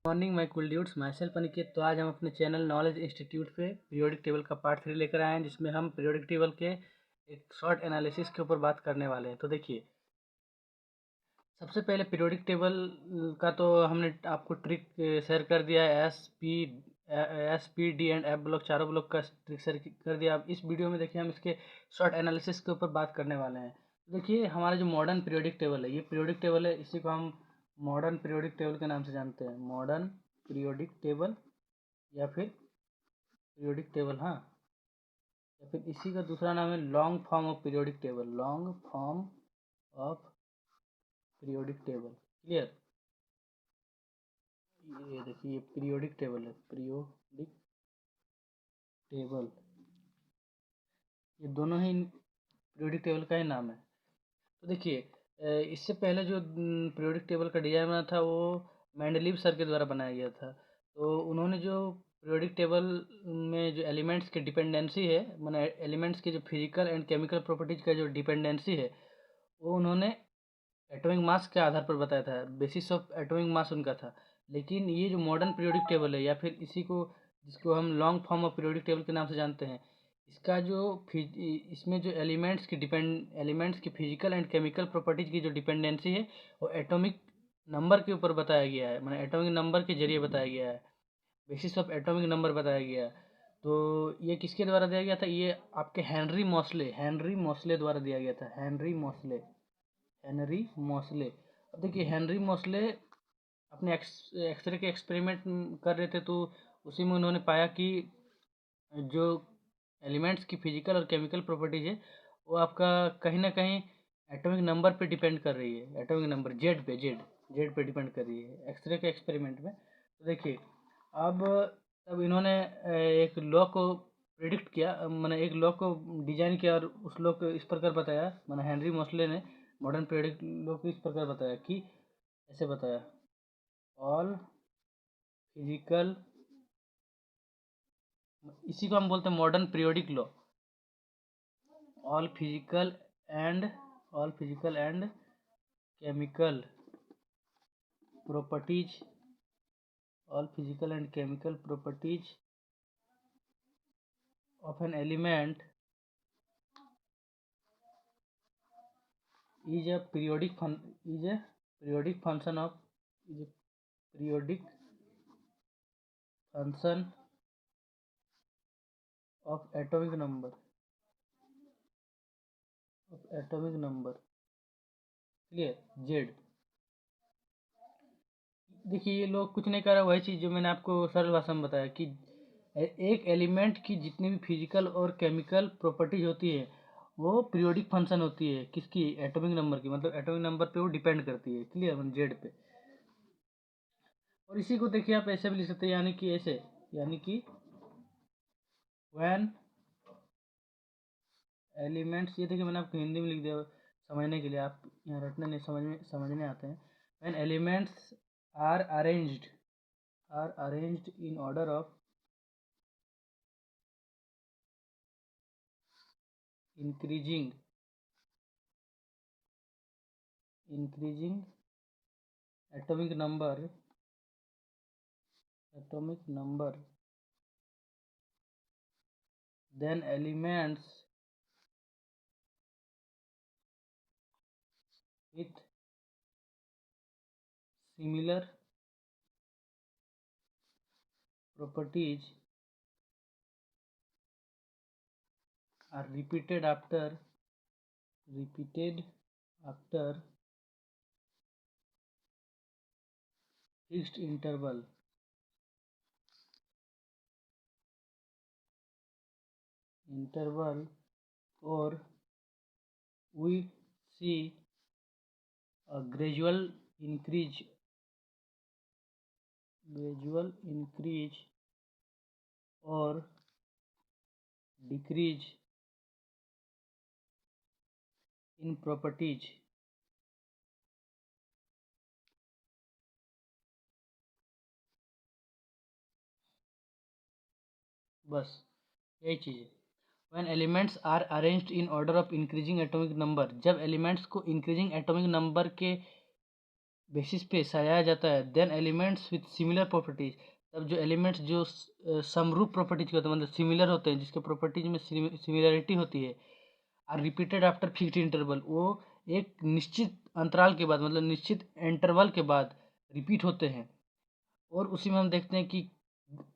Morning my cool dudes, my self Aniket. तो आज हम अपने चैनल नॉलेज इंस्टीट्यूट पे पीरियोडिक टेबल का पार्ट 3 लेकर आए हैं, जिसमें हम पीरियोडिक टेबल के एक शॉर्ट एनालिसिस के ऊपर बात करने वाले हैं। तो देखिए, सबसे पहले पीरियोडिक टेबल का तो हमने आपको ट्रिक शेयर कर दिया है। S P D and F block, चारों ब्लॉक का ट्रिक शेयर कर दिया। अब इस वीडियो में देखिए हम इसके शॉर्ट एनालिसिस के ऊपर बात करने वाले हैं। तो देखिए, हमारा जो मॉडर्न पीरियोडिक टेबल है, ये पीरियोडिक टेबल है, इसी को हम मॉडर्न पीरियोडिक टेबल के नाम से जानते हैं। मॉडर्न पीरियोडिक टेबल या फिर पीरियोडिक टेबल, हाँ, या फिर इसी का दूसरा नाम है long form of periodic table. Long form of periodic table, clear. ये देखिए, ये पीरियोडिक टेबल है, पीरियोडिक टेबल, ये दोनों ही पीरियोडिक टेबल का ही नाम है। तो देखिए, इससे पहले जो पीरियोडिक टेबल का डिजाइन बना था, वो मेंडलीव सर के द्वारा बनाया गया था। तो उन्होंने जो पीरियोडिक टेबल में जो एलिमेंट्स की डिपेंडेंसी है, माने एलिमेंट्स की जो फिजिकल एंड केमिकल प्रॉपर्टीज का जो डिपेंडेंसी है, वो उन्होंने एटॉमिक मास के आधार पर बताया था। बेसिस ऑफ एटॉमिक मास उनका था। लेकिन ये जो मॉडर्न पीरियोडिक टेबल है, या फिर इसी को जिसको हम long form of periodic table के नाम से जानते हैं, इसका जो इसमें जो एलिमेंट्स की फिजिकल एंड केमिकल प्रॉपर्टीज की जो डिपेंडेंसी है, वो एटॉमिक नंबर के ऊपर बताया गया है, माने एटॉमिक नंबर के जरिए बताया गया है। बेसिस ऑफ एटॉमिक नंबर बताया गया है। तो ये किसके द्वारा दिया गया था? ये आपके हेनरी मोसले द्वारा दिया गया था। हेनरी मोसले। अब देखिए, हेनरी मोसले अपने एक्सरे के एक्सपेरिमेंट कर रहे थे, तो उसी में उन्होंने पाया कि जो एलिमेंट्स की फिजिकल और केमिकल प्रॉपर्टीज है, वो आपका कहीं ना कहीं एटॉमिक नंबर पे डिपेंड कर रही है। एटॉमिक नंबर जेड पे डिपेंड कर रही है एक्सरे के एक्सपेरिमेंट में। तो देखिए, अब तब इन्होंने एक लॉ को प्रिडिक्ट किया, मैंने एक लॉ को डिजाइन किया, और उस लॉ को इस प्रकार बताया। मैंने हेनरी मोसले ने मॉडर्न पीरियोडिक लॉ को इस प्रकार बताया कि, ऐसे बताया, ऑल फिजिकल, इसी को हम बोलते हैं modern periodic law. All physical and all physical and chemical properties all physical and chemical properties of an element is a periodic function of is a periodic function of atomic number, clear, Z. देखिए, ये लोग कुछ नहीं कर रहा, वही चीज़ जो मैंने आपको सरल भाषा में बताया कि एक एलिमेंट की जितनी भी फिजिकल और केमिकल प्रॉपर्टीज होती है, वो पीरियोडिक फंक्शन होती है। किसकी? एटॉमिक नंबर की, मतलब एटॉमिक नंबर पे वो डिपेंड करती है, क्लियर, मतलब जेड पे। और इसी को देखिए, आप ऐसे भी लिख सकते हैं, यानी कि ऐसे, यानी कि व्हेन एलिमेंट्स, ये देखिए मैंने आपको हिंदी में लिख दिया समझने के लिए, आप यहाँ रटने नहीं, समझने आते हैं। When elements are arranged in order of increasing atomic number then elements with similar properties are repeated after fixed interval, or we see a gradual increase or decrease in properties। बस यही चीज़ है। When elements are arranged in order of increasing atomic number, जब elements को increasing atomic number के basis पे सजाया जाता है, then elements with similar properties, तब जो एलिमेंट्स जो समरूप प्रॉपर्टीज के होते हैं, मतलब सिमिलर होते हैं, जिसके प्रॉपर्टीज में सिमिलरिटी होती है, are repeated after fixed interval, वो एक निश्चित अंतराल के बाद, मतलब निश्चित इंटरवल के बाद रिपीट होते हैं। और उसी में हम देखते हैं कि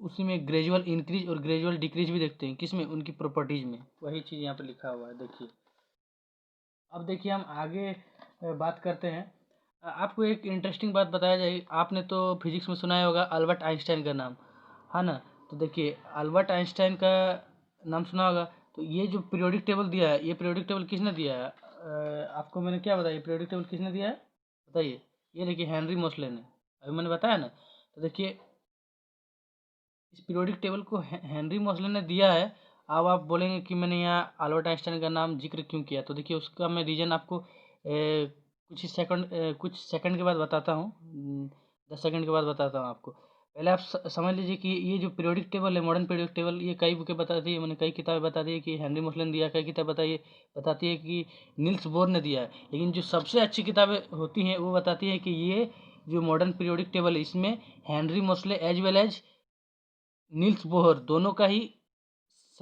उसी में ग्रेजुअल इंक्रीज और ग्रेजुअल डिक्रीज भी देखते हैं, किसमें, उनकी प्रॉपर्टीज में। वही चीज़ यहाँ पे लिखा हुआ है, देखिए। अब देखिए हम आगे बात करते हैं। आपको एक इंटरेस्टिंग बात बताया जाए, आपने तो फिजिक्स में सुना ही होगा अल्बर्ट आइंस्टाइन का नाम, है ना। तो देखिए अल्बर्ट आइंस्टाइन का नाम सुना होगा। तो ये जो पीरियोडिक टेबल दिया है, ये पीरियोडिक टेबल किसने दिया है? आपको मैंने क्या बताया, पीरियोडिक टेबल किसने दिया है, बताइए। ये देखिए हेनरी मोसले ने, अभी मैंने बताया ना। तो देखिए इस पीरियोडिक टेबल को हेनरी मोसले ने दिया है। अब आप बोलेंगे कि मैंने यहाँ अल्बर्ट आइंस्टाइन का नाम जिक्र क्यों किया, तो देखिए उसका मैं रीज़न आपको कुछ सेकंड के बाद बताता हूँ। 10 सेकंड के बाद बताता हूँ आपको। पहले आप समझ लीजिए कि ये जो पीरियोडिक टेबल है, मॉडर्न पीरियोडिक टेबल, ये कई बुकें बताती है, मैंने कई किताबें बता दी है कि हेनरी मोसले ने दिया, कई किताब बताती है कि नील्स बोर ने दिया है। लेकिन जो सबसे अच्छी किताबें होती हैं वो बताती है कि ये जो मॉडर्न पीरियोडिक टेबल है, इसमें Henry Moseley as well as Niels Bohr दोनों का ही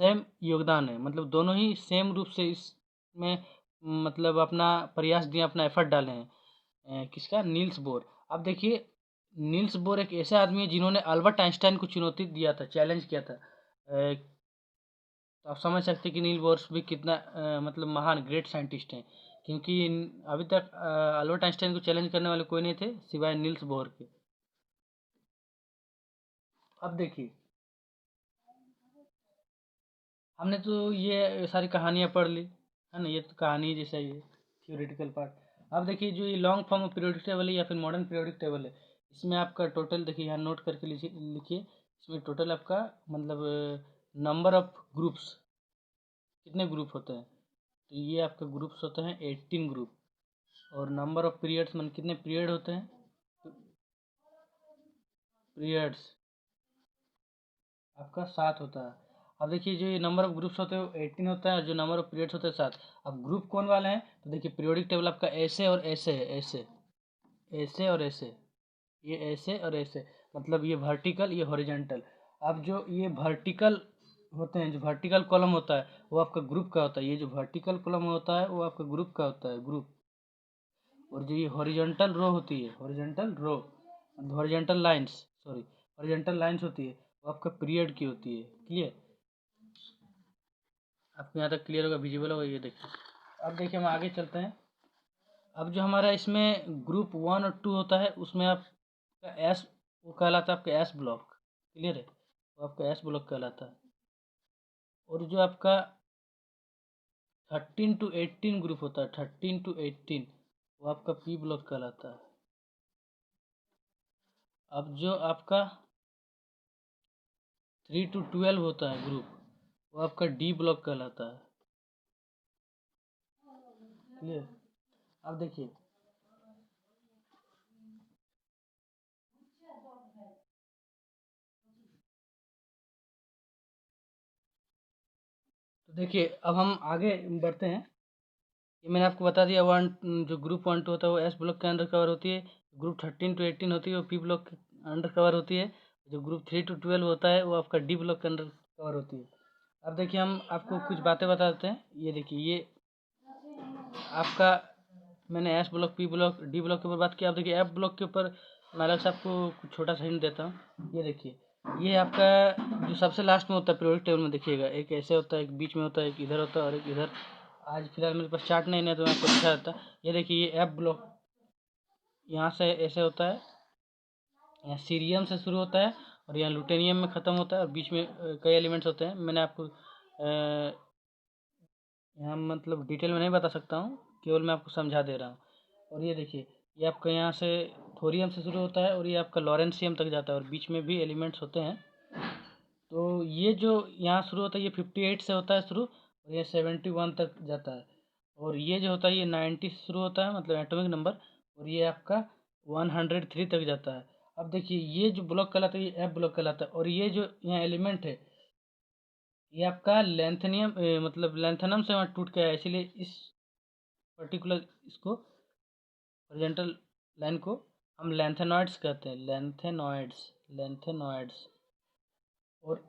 सेम योगदान है, मतलब दोनों ही सेम रूप से इसमें मतलब अपना प्रयास दिए, अपना एफर्ट डाले हैं। किसका? Niels Bohr. अब देखिए नील्स बोर एक ऐसे आदमी है जिन्होंने अल्बर्ट आइंस्टाइन को चुनौती दिया था, चैलेंज किया था। तो आप समझ सकते हैं कि नील बोर भी कितना मतलब महान ग्रेट साइंटिस्ट हैं, क्योंकि अभी तक अल्बर्ट आइंस्टाइन को चैलेंज करने वाले कोई नहीं थे सिवाय नील्स बोर के। अब देखिए हमने तो ये सारी कहानियाँ पढ़ ली, है ना, ये तो कहानी जैसा ही है, थियोरेटिकल पार्ट। अब देखिए जो ये long form of periodic table है या फिर मॉडर्न पीरियोडिक टेबल है, इसमें आपका टोटल देखिए यहाँ नोट करके लिखिए। इसमें टोटल आपका मतलब नंबर ऑफ ग्रुप्स, कितने ग्रुप होते हैं, तो ये आपके ग्रुप्स होते हैं 18 ग्रुप। और नंबर ऑफ पीरियड्स मतलब कितने पीरियड होते हैं, पीरियड्स आपका 7 होता है। अब देखिए जो ये नंबर ऑफ ग्रुप्स होते हैं वो 18 होता है, और जो नंबर ऑफ पीरियड्स होते हैं 7। अब ग्रुप कौन वाले हैं, तो देखिए पीरियोडिक टेबल आपका ऐसे और ऐसे है, ऐसे ऐसे और ऐसे, ये ऐसे और ऐसे, मतलब ये वर्टिकल ये हॉरिजेंटल। अब जो ये वर्टिकल होते हैं, जो वर्टिकल कॉलम होता है वो आपका ग्रुप का होता है, ये जो वर्टिकल कॉलम होता है वो आपका ग्रुप का होता है, ग्रुप। और जो ये हॉरिजॉन्टल रो होती है, horizontal row, horizontal lines, sorry, horizontal lines होती है, वो आपका पीरियड की होती है। क्लियर? आपको यहाँ तक क्लियर होगा, विजिबल होगा, ये देखिए। अब देखिए हम आगे चलते हैं। अब जो हमारा इसमें ग्रुप 1 और 2 होता है, उसमें आपका एस, वो कहलाता है आपका एस ब्लॉक। क्लियर है? वो आपका एस ब्लॉक कहलाता है। और जो आपका 13 to 18 ग्रुप होता है, 13 to 18, वो आपका पी ब्लॉक कहलाता है। अब जो आपका 3 to 12 होता है ग्रुप, वो आपका डी ब्लॉक कहलाता है। क्लियर? अब देखिए तो देखिए अब हम आगे बढ़ते हैं। ये मैंने आपको बता दिया, वन जो ग्रुप 1 2 होता है वो एस ब्लॉक के अंडर कवर होती है। ग्रुप 13 to 18 होती है वो पी ब्लॉक के अंडर कवर होती है। जो ग्रुप 3 to 12 होता है वो आपका डी ब्लॉक के अंडर कवर होती है। अब देखिए हम आपको कुछ बातें बता देते हैं। ये देखिए ये आपका, मैंने S block P block D block के ऊपर बात की। अब देखिए एफ ब्लॉक के ऊपर मैं अलग से आपको कुछ छोटा सा हिंट देता हूँ। ये देखिए ये आपका जो सबसे लास्ट में होता है पीरियोडिक टेबल में, देखिएगा एक ऐसे होता है, एक बीच में होता है, एक इधर होता है और एक इधर। आज फिलहाल मेरे पास चार्ट नहीं है तो मैं आपको दिखा देता। ये देखिए ये एफ ब्लॉक यहाँ से ऐसे होता है, यहाँ सीरियम से शुरू होता है और यहाँ लुटेनियम में ख़त्म होता है, और बीच में कई एलिमेंट्स होते हैं। मैंने आपको यहाँ मतलब डिटेल में नहीं बता सकता हूँ, केवल मैं आपको समझा दे रहा हूँ। और ये देखिए ये आपका यहाँ से थोरियम से शुरू होता है और ये आपका लॉरेंसियम तक जाता है, और बीच में भी एलिमेंट्स होते हैं। तो ये जो यहाँ शुरू होता है ये 58 से होता है शुरू, और ये 71 तक जाता है। और ये जो होता है ये 90 से शुरू होता है, मतलब एटॉमिक नंबर, और ये आपका 103 तक जाता है। अब देखिए ये जो ब्लॉक कहलाता है ये एफ ब्लॉक कहलाता है। और ये जो यहाँ एलिमेंट है ये आपका लेंथनियम मतलब लेंथनम से वहाँ टूट गया है, इसीलिए इस पर्टिकुलर इसको हॉरिजॉन्टल लाइन को हम लेंथेनॉइड्स कहते हैं, लेंथेनॉइड्स। और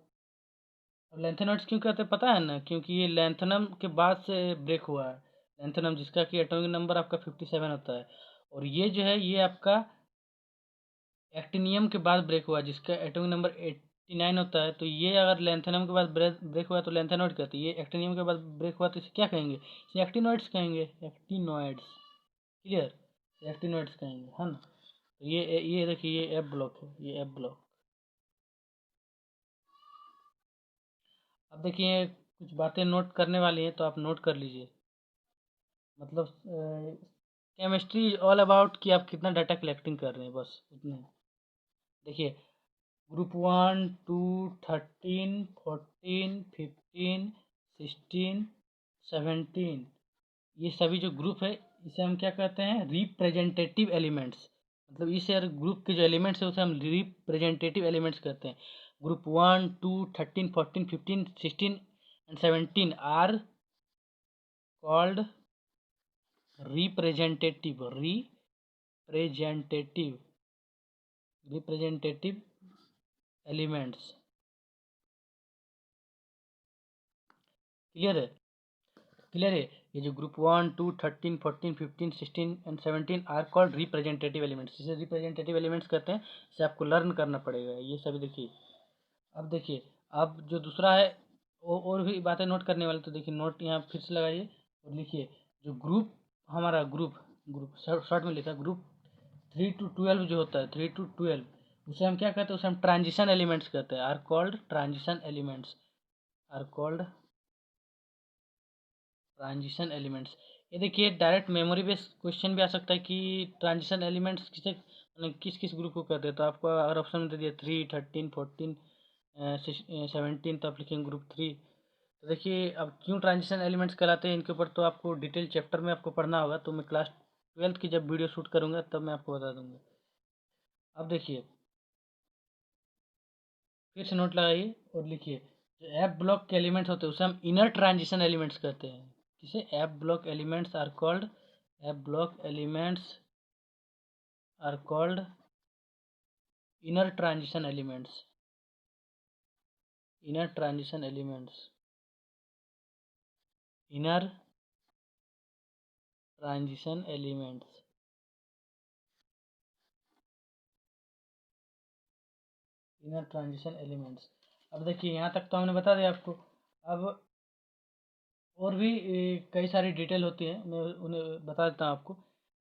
लेंथेनॉइड्स क्यों कहते हैं पता है ना, क्योंकि ये लेंथनम के बाद से ब्रेक हुआ है। लेंथनम जिसका कि एटॉमिक नंबर आपका 57 होता है, और ये जो है ये आपका एक्टिनियम के बाद ब्रेक हुआ जिसका एटॉमिक नंबर 89 होता है। तो ये अगर लेंथेनम के बाद ब्रेक हुआ तो लेंथेनॉइड कहते हैं, ये एक्टिनियम के बाद ब्रेक हुआ तो इसे क्या कहेंगे, इसे एक्टिनॉइड्स कहेंगे, एक्टिनॉइड्स। क्लियर, एक्टिनॉइड्स कहेंगे, है ना। तो ये देखिए ये एफ ब्लॉक है, ये एफ ब्लॉक। अब देखिए कुछ बातें नोट करने वाली हैं तो आप नोट कर लीजिए। मतलब केमिस्ट्री इज ऑल अबाउट कि आप कितना डाटा कलेक्टिंग कर रहे हैं, बस उतने। देखिए ग्रुप 1, 2, 13, 14, 15, 16, 17, ये सभी जो ग्रुप है इसे हम क्या कहते हैं, रिप्रेजेंटेटिव एलिमेंट्स। मतलब इस ग्रुप के जो एलिमेंट्स है उसे हम रिप्रेजेंटेटिव एलिमेंट्स कहते हैं। Group 1, 2, 13, 14, 15, 16 and 17 are called representative elements. Clear है, क्लियर है। ये जो group 1, 2, 13, 14, 15, 16 and 17 are called representative elements, इसे रिप्रेजेंटेटिव एलिमेंट्स कहते हैं। इसे आपको लर्न करना पड़ेगा ये सभी। देखिए अब देखिए, अब जो दूसरा है और भी बातें नोट करने वाले, तो देखिए नोट यहाँ फिर से लगाइए और लिखिए। जो ग्रुप हमारा ग्रुप ग्रुप शॉर्ट में लिखा ग्रुप 3 to 12 जो होता है, 3 to 12, उसे हम क्या कहते हैं, उसे हम ट्रांजिशन एलिमेंट्स कहते हैं, are called transition elements, are called transition elements. ये देखिए डायरेक्ट मेमोरी बेस्ड क्वेश्चन भी आ सकता है कि ट्रांजिशन एलिमेंट्स किसे मतलब किस किस ग्रुप को कहते हैं। तो आपको अगर ऑप्शन में दे दिया 3, 13, 14, 17, तो आप लिखेंगे ग्रुप 3। तो देखिए अब क्यों ट्रांजिशन एलिमेंट्स कहलाते हैं इनके ऊपर तो आपको डिटेल चैप्टर में आपको पढ़ना होगा, तो मैं क्लास 12th की जब वीडियो शूट करूँगा तब मैं आपको बता दूंगा। अब देखिए फिर से नोट लगाइए और लिखिए। जो एफ ब्लॉक के एलिमेंट्स होते हैं उसे हम इनर ट्रांजिशन एलिमेंट्स कहते हैं। किसे, F block elements are called, F block elements are called inner transition elements, inner transition elements, inner transition elements, inner transition elements. अब देखिए यहाँ तक तो हमने बता दिया आपको। अब और भी कई सारी डिटेल होती है, मैं उन्हें बता देता हूँ आपको।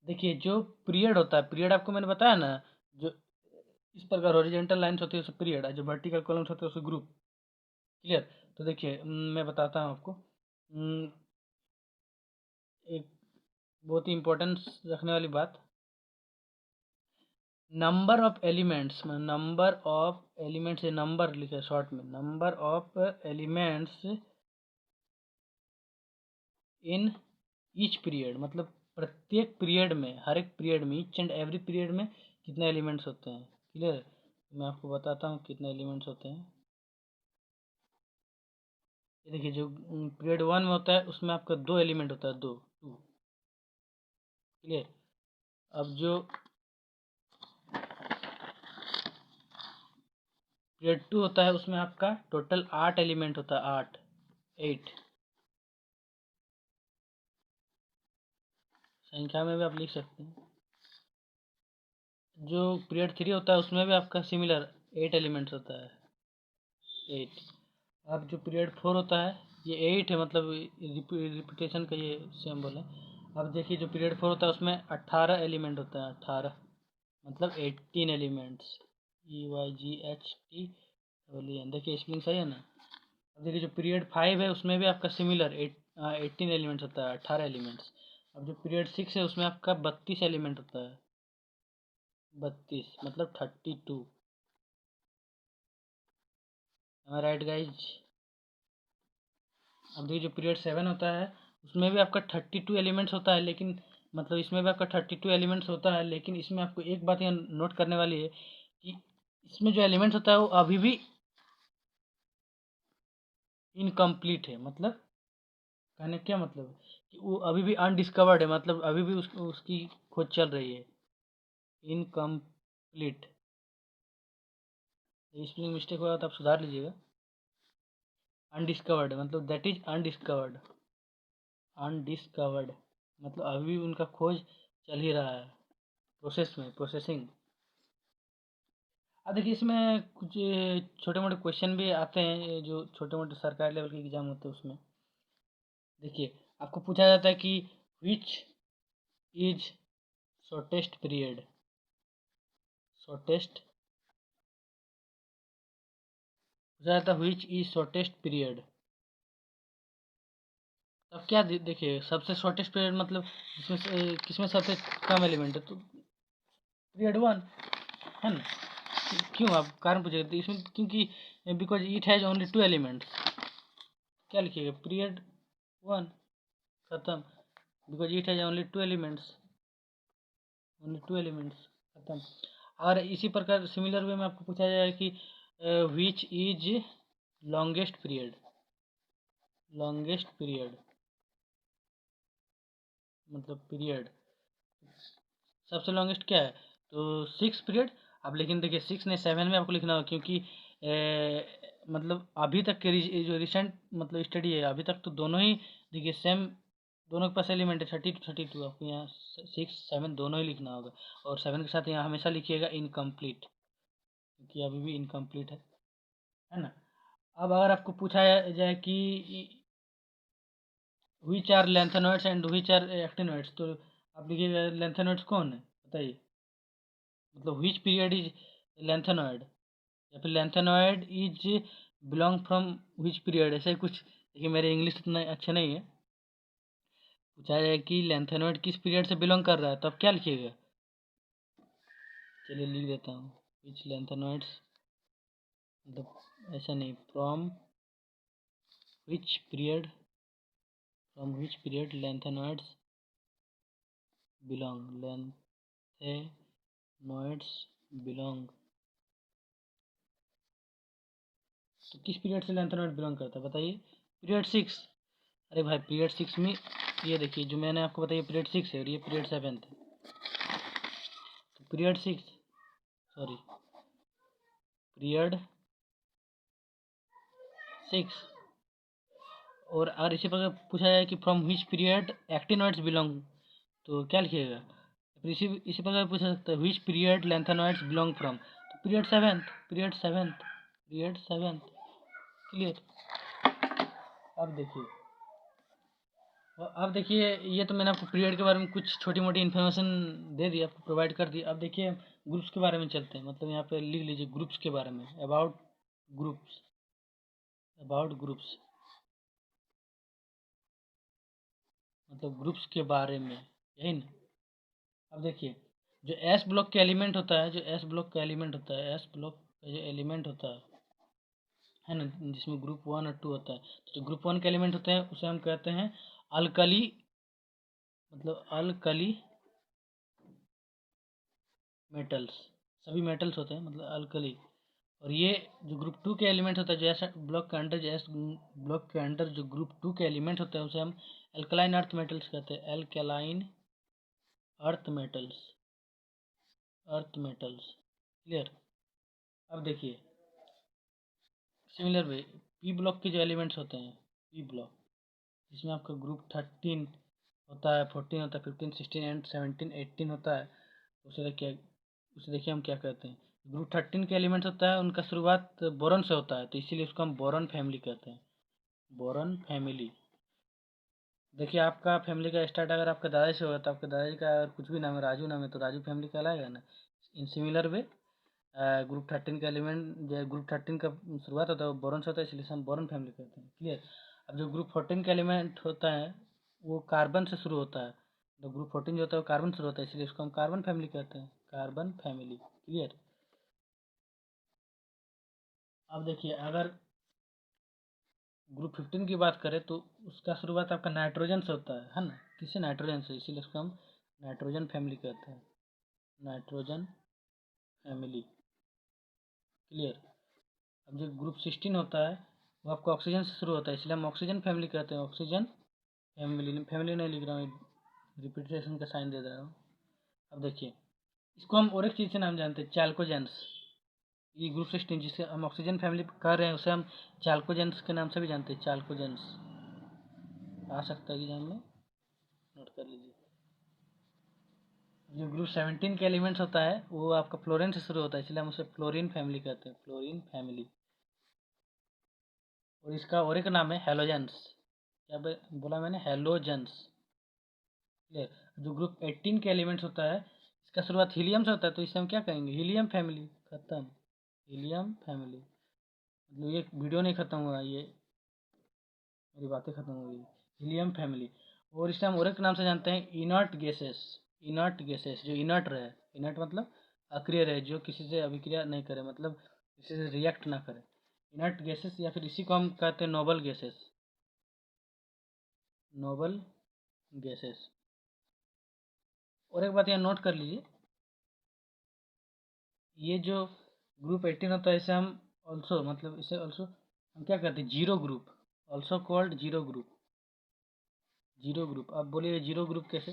देखिए जो पीरियड होता है, पीरियड आपको मैंने बताया ना, जो इस प्रकार हॉरिजॉन्टल लाइंस होती है उसे पीरियड है, जो वर्टिकल कॉलम्स होते हैं उसे ग्रुप। क्लियर। तो देखिए मैं बताता हूँ आपको। एक बहुत ही इम्पोर्टेंस रखने वाली बात, number of elements, number of elements, ये नंबर लिखे शॉर्ट में, number of elements in each period, मतलब प्रत्येक पीरियड में, हर एक पीरियड में, ईच एंड एवरी पीरियड में कितने एलिमेंट्स होते हैं। क्लियर। मैं आपको बताता हूँ कितने एलिमेंट्स होते हैं। ये देखिए जो पीरियड 1 में होता है उसमें आपका 2 एलिमेंट होता है, 2 2। क्लियर। अब जो पीरियड 2 होता है उसमें आपका टोटल 8 एलिमेंट होता है, 8 8 संख्या में भी आप लिख सकते हैं। जो पीरियड 3 होता है उसमें भी आपका सिमिलर 8 एलिमेंट्स होता है, 8। अब जो पीरियड 4 होता है ये 8 है, मतलब रिपीटेशन का ये सिंबल है। अब देखिए जो पीरियड 4 होता है उसमें 18 एलिमेंट होता है, 18 मतलब 18 एलिमेंट्स, EYGHT। देखिए स्पेलिंग सही है ना। अब देखिए जो पीरियड 5 है उसमें भी आपका सिमिलर 18 एलिमेंट्स होता है, 18 एलिमेंट्स। अब जो पीरियड 6 है उसमें आपका 32 एलिमेंट होता है, 32 मतलब 32। Right guys. अब देखिए जो पीरियड 7 होता है उसमें भी आपका 32 एलिमेंट्स होता है, लेकिन मतलब इसमें भी आपका 32 एलिमेंट्स होता है, लेकिन इसमें आपको एक बात यहाँ नोट करने वाली है कि इसमें जो एलिमेंट्स होता है वो अभी भी इनकम्प्लीट है। मतलब कहने क्या मतलब है कि वो अभी भी अनडिस्कवर्ड है, मतलब अभी भी उसकी खोज चल रही है। इनकम्प्लीट। स्पेलिंग मिस्टेक हुआ तो आप सुधार लीजिएगा। अनडिस्कवर्ड मतलब दैट इज अनडिस्कवर्ड। अनडिस्कवर्ड मतलब अभी उनका खोज चल ही रहा है, प्रोसेस में, प्रोसेसिंग। अब देखिए इसमें कुछ छोटे मोटे क्वेश्चन भी आते हैं, ये जो छोटे मोटे सरकारी लेवल के एग्जाम होते हैं उसमें। देखिए आपको पूछा जाता है कि which is shortest period, shortest पूछा जाता है विच इज शॉर्टेस्ट पीरियड। अब क्या देखिए सबसे शॉर्टेस्ट पीरियड मतलब जिसमें से किसमें सबसे कम एलिमेंट है, तो पीरियड वन है ना। क्यों आप कारण पूछेगा तो इसमें, क्योंकि because it has only 2 elements. क्या लिखिएगा, पीरियड वन, खत्म। Because it has only 2 elements, only 2 elements, खत्म। और इसी प्रकार सिमिलर वे में आपको पूछा जाएगा कि which is longest period, longest period मतलब पीरियड सबसे लॉन्गेस्ट क्या है, तो 6 पीरियड। अब लेकिन देखिए 6 नहीं 7 में आपको लिखना होगा, क्योंकि मतलब अभी तक के जो रिसेंट मतलब स्टडी है, अभी तक तो दोनों ही देखिए सेम, दोनों के पास एलिमेंट है 30 to 32। आपको यहाँ 6 7 दोनों ही लिखना होगा, और 7 के साथ यहाँ हमेशा लिखिएगा इनकम्प्लीट, क्योंकि अभी भी इनकम्प्लीट है ना। अब अगर आपको पूछा जाए कि which are lanthanoids and which are actinoids, तो आप लिखिएगा लेंथेनॉइड्स कौन है बताइए, मतलब विच पीरियड इज लेंथेनॉइड, या फिर lanthanoid is belong from which period, ऐसा ही कुछ। देखिए मेरे इंग्लिश इतना अच्छा नहीं है, पूछा जाए कि लेंथेनॉइड किस पीरियड से बिलोंग कर रहा है, तो आप क्या लिखिएगा, चलिए लिख देता हूँ विच लेंथेनॉइड्स, मतलब ऐसा नहीं, from which period, from which period lanthanoids belong, lanthanoids belong, तो किस पीरियड से लेंथेनॉइड बिलोंग करता है बताइए, पीरियड 6। अरे भाई पीरियड 6 में ये देखिए जो मैंने आपको बताया पीरियड 6 है और ये पीरियड 7 है, तो पीरियड 6, सॉरी पीरियड 6। और अगर इसी प्रकार पूछा जाए कि from which period actinoids belong, तो क्या लिखिएगा, फिर इसी प्रकार पूछा सकता है which period lanthanoids belong from, तो पीरियड 7, पीरियड 7, पीरियड 7, क्लियर। अब देखिए, अब देखिए ये तो मैंने आपको पीरियड के बारे में कुछ छोटी मोटी इन्फॉर्मेशन दे दी, आपको प्रोवाइड कर दी। अब देखिए ग्रुप्स के बारे में चलते हैं, मतलब यहाँ पे लिख लीजिए ग्रुप्स के बारे में, अबाउट ग्रुप्स, अबाउट ग्रुप्स मतलब ग्रुप्स के बारे में, यही ना। अब देखिए जो एस ब्लॉक के एलिमेंट होता है, जो एस ब्लॉक का एलिमेंट होता है, एस ब्लॉक का जो एलिमेंट होता है ना, जिसमें ग्रुप 1 और 2 होता है, तो जो ग्रुप 1 के एलिमेंट होते हैं उसे हम कहते हैं अल्कली, मतलब अल्कली मेटल्स, सभी मेटल्स होते हैं मतलब अल्कली। और ये जो ग्रुप 2 के एलिमेंट होता है, जो एस ब्लॉक के अंडर, जो एस ब्लॉक के अंडर जो ग्रुप 2 के एलिमेंट होते हैं उसे हम एल्कलाइन अर्थ मेटल्स कहते हैं, alkaline earth metals, earth metals, clear. अब देखिए सिमिलर वे पी ब्लॉक के जो एलिमेंट्स होते हैं, पी ब्लॉक जिसमें आपका ग्रुप 13 होता है, 14 होता है, 15 16 एंड 17 18 होता है, उसे देखिए हम क्या कहते हैं, ग्रुप 13 के एलिमेंट्स होता है, उनका शुरुआत बोरॉन से होता है, तो इसीलिए उसको हम बोरॉन फैमिली कहते हैं, बोरॉन फैमिली। देखिए आपका फैमिली का स्टार्ट अगर आपके दादाजी से होगा, तो आपके दादाजी का अगर कुछ भी नाम है, राजू नाम है, तो राजू फैमिली कहलाएगा ना। इन सिमिलर वे ग्रुप 13 का एलिमेंट, जो ग्रुप 13 का शुरुआत होता है वो बोरॉन से होता है, इसलिए हम बोरॉन फैमिली कहते हैं, क्लियर। अब जो ग्रुप 14 का एलिमेंट होता है वो कार्बन से शुरू होता है, तो ग्रुप 14 जो होता है वो कार्बन से शुरू होता है, इसलिए उसको हम कार्बन फैमिली कहते हैं, कार्बन फैमिली, क्लियर। अब देखिए अगर ग्रुप 15 की बात करें तो उसका शुरुआत आपका नाइट्रोजन से होता है ना, किससे, नाइट्रोजन से, इसीलिए उसको हम नाइट्रोजन फैमिली कहते हैं, नाइट्रोजन फैमिली, क्लियर। अब जो ग्रुप 16 होता है वो आपको ऑक्सीजन से शुरू होता है, इसलिए हम ऑक्सीजन फैमिली कहते हैं, ऑक्सीजन फैमिली, फैमिली नहीं लिख रहा हूँ, रिपीटेशन का साइन दे दे रहा हूँ। अब देखिए इसको हम और एक चीज़ से नाम जानते हैं, चाल्कोजेंस। ये ग्रुप 16 जिसे हम ऑक्सीजन फैमिली कर रहे हैं उसे हम चाल्कोजेंस के नाम से भी जानते हैं, चाल्कोजेंस। आ सकता है एग्जाम में, नोट कर लीजिए। जो ग्रुप 17 के एलिमेंट्स होता है वो आपका फ्लोरीन से शुरू होता है, इसलिए हम उसे फ्लोरीन फैमिली कहते हैं, फ्लोरीन फैमिली। और इसका और एक नाम है हेलोजेंस। क्या बोला मैंने? हेलोजेंस। क्लियर। जो ग्रुप 18 के एलिमेंट्स होता है इसका शुरुआत हीलियम से होता है, तो इसे हम क्या कहेंगे? Helium family. खत्म, हीलियम फैमिली। मतलब ये वीडियो नहीं खत्म हुआ, ये मेरी बातें खत्म हो गई। Helium family. और इसे हम और एक नाम से जानते हैं, इनर्ट गैसेस। इनर्ट गैसेस, जो इनर्ट रहे। इनर्ट मतलब अक्रिय रहे, जो किसी से अभिक्रिया नहीं करे, मतलब किसी से रिएक्ट ना करे। इनर्ट गैसेस, या फिर इसी को हम कहते हैं नोबल गैसेस। Noble gases. और एक बात यहाँ नोट कर लीजिए, ये जो ग्रुप 18 होता है इसे हम ऑल्सो, मतलब इसे ऑल्सो हम क्या कहते हैं? Zero group. Also called zero group. Zero group. आप बोलिए जीरो ग्रुप कैसे?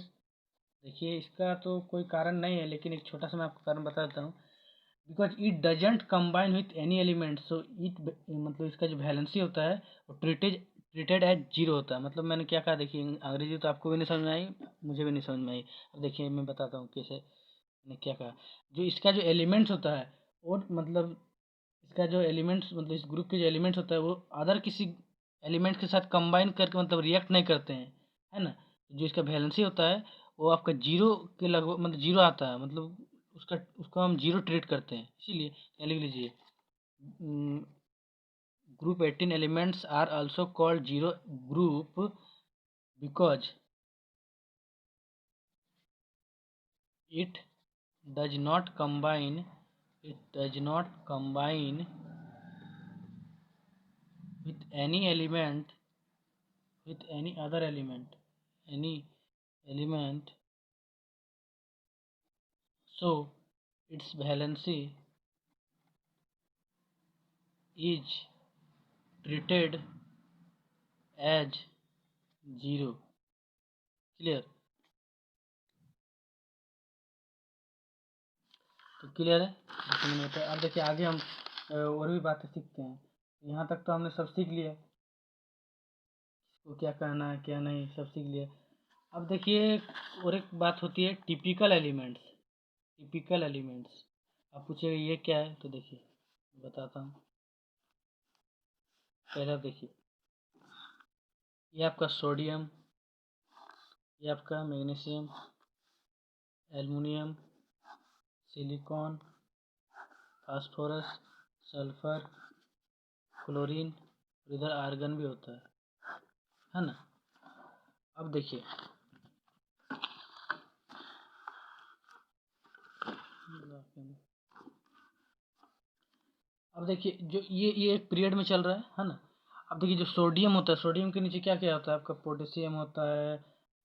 देखिए, इसका तो कोई कारण नहीं है, लेकिन एक छोटा सा मैं आपको कारण बता देता हूँ। Because it doesn't combine with any element, so it, मतलब इसका जो वैलेंसी होता है वो ट्रीटेड एज जीरो होता है। मतलब मैंने क्या कहा, देखिए अंग्रेजी तो आपको भी नहीं समझ में आई, मुझे भी नहीं समझ में आई। अब देखिए मैं बताता हूँ कैसे मैंने क्या कहा। जो इसका जो एलिमेंट्स होता है, और मतलब इसका जो एलिमेंट्स, मतलब इस ग्रुप के जो एलिमेंट्स होता है वो अदर किसी एलिमेंट्स के साथ कंबाइन करके मतलब रिएक्ट नहीं करते हैं, है ना। जो इसका वैलेंसी होता है वो आपका जीरो के लगभग, मतलब जीरो आता है, मतलब उसका उसको हम जीरो ट्रीट करते हैं, इसीलिए यहाँ लिख लीजिए, group 18 elements are also called zero group because it does not combine it does not combine with any element, with any other element, any element, so its valency is treated as zero। Clear? तो clear है, देखिए मैंने बताया। अब देखिए आगे हम और भी बातें सीखते हैं। यहाँ तक तो हमने सब सीख लिया, इसको क्या कहना है क्या नहीं, सब सीख लिया। अब देखिए और एक बात होती है, टिपिकल एलिमेंट्स। Typical elements. आप पूछिएगा ये क्या है, तो देखिए बताता हूँ। पहले आप देखिए, ये आपका सोडियम, ये आपका magnesium, aluminium, silicon, phosphorus, sulphur, chlorine, इधर आर्गन भी होता है ना। अब देखिए, अब देखिए जो ये एक पीरियड में चल रहा है ना। अब देखिए जो सोडियम होता है, सोडियम के नीचे क्या क्या होता है आपका? पोटेशियम होता है,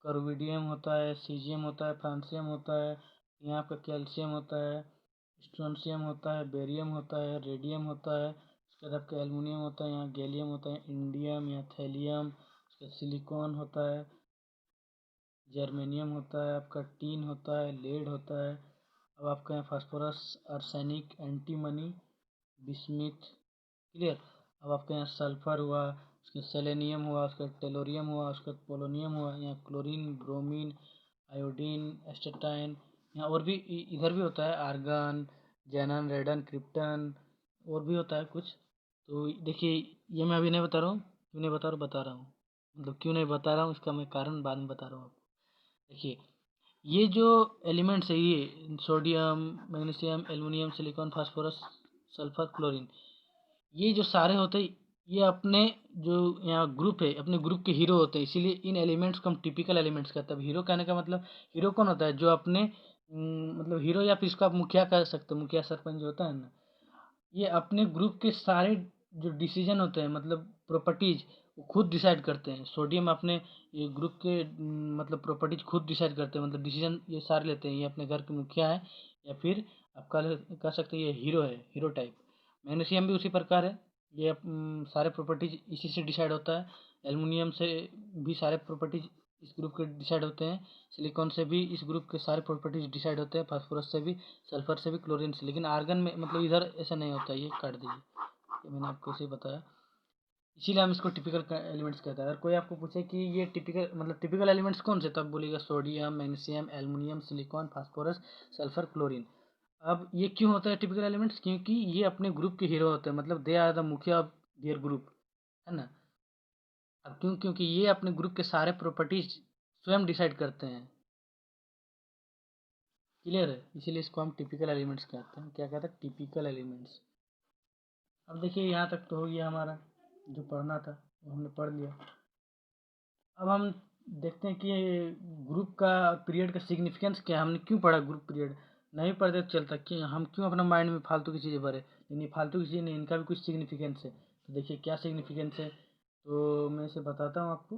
कार्बोडियम होता है, सीजियम होता है, फ्रांसियम होता है, यहाँ आपका कैल्शियम होता है, स्ट्रोंशियम होता है, बेरियम होता है, रेडियम होता है, उसके बाद आपका एल्युमिनियम होता है, यहाँ गैलियम होता है, इंडियम, यहाँ थैलियम, उसके सिलिकॉन होता है, जर्मेनियम होता है, आपका टीन होता है, लेड होता है। अब आपका यहाँ phosphorus, arsenic, antimony, bismuth. Clear? अब आपके यहाँ सल्फर हुआ, उसके सेलेनियम हुआ, उसका टेलोरियम हुआ, उसका पोलोनियम हुआ, यहाँ क्लोरीन, ब्रोमीन, आयोडीन, एस्टेटाइन। यहाँ और भी इधर भी होता है, आर्गन, जेनन, रेडन, क्रिप्टन, और भी होता है कुछ। तो देखिए ये मैं अभी नहीं बता रहा हूँ, क्यों नहीं बता रहा हूँ, बता रहा हूँ। मतलब क्यों नहीं बता रहा हूँ इसका मैं कारण बाद में बता रहा हूँ आपको। देखिए ये जो एलिमेंट्स है, ये sodium, magnesium, aluminium, silicon, phosphorus, sulphur, chlorine, ये जो सारे होते हैं ये अपने जो यहाँ ग्रुप है, अपने ग्रुप के हीरो होते हैं, इसीलिए इन एलिमेंट्स को हम टिपिकल एलिमेंट्स कहते हैं। अब हीरो कहने का मतलब, हीरो कौन होता है? जो अपने मतलब हीरो, या फिर इसको आप मुखिया कह सकते हो, मुखिया सरपंच जो होता है ना, ये अपने ग्रुप के सारे जो डिसीजन होते हैं, मतलब प्रॉपर्टीज, वो खुद डिसाइड करते हैं। सोडियम अपने ये ग्रुप के मतलब प्रॉपर्टीज खुद डिसाइड करते हैं, मतलब डिसीजन ये सारे लेते हैं। ये अपने घर के मुखिया है, या फिर आप कह सकते हैं ये हीरो है, हीरो टाइप। मैग्नीशियम भी उसी प्रकार है, ये सारे प्रॉपर्टीज इसी से डिसाइड होता है। एल्युमिनियम से भी सारे प्रॉपर्टीज इस ग्रुप के डिसाइड होते हैं, सिलिकॉन से भी इस ग्रुप के सारे प्रॉपर्टीज डिसाइड होते हैं, फास्फोरस से भी, सल्फर से भी, क्लोरीन से। लेकिन आर्गन में मतलब इधर ऐसा नहीं होता, ये काट दीजिए, ये मैंने आपको ऐसे ही बताया। इसीलिए हम इसको टिपिकल एलिमेंट्स कहते हैं। अगर कोई आपको पूछे कि ये टिपिकल एलिमेंट्स कौन से, तब बोलेगा sodium, magnesium, aluminium, silicon, phosphorus, sulphur, chlorine. अब ये क्यों होता है टिपिकल एलिमेंट्स? क्योंकि ये अपने ग्रुप के हीरो होते हैं, मतलब दे आर द मुखिया ऑफ देयर ग्रुप, है ना। अब क्यों? क्योंकि ये अपने ग्रुप के सारे प्रॉपर्टीज स्वयं डिसाइड करते हैं। क्लियर है? इसीलिए इसको हम टिपिकल एलिमेंट्स कहते हैं। क्या कहते हैं? Typical elements. अब देखिए यहाँ तक तो हो गया हमारा, जो पढ़ना था वो हमने पढ़ लिया। अब हम देखते हैं कि ग्रुप का पीरियड का सिग्निफिकेंस क्या है। हमने क्यों पढ़ा ग्रुप पीरियड? नहीं पढ़ते तो चलता, कि हम क्यों अपना माइंड में फालतू की चीज़ें भरे। लेकिन ये फालतू की चीज़ें नहीं, इनका भी कुछ सिग्निफिकेंस है। तो देखिए क्या सिग्निफिकेंस है, तो मैं इसे बताता हूँ आपको।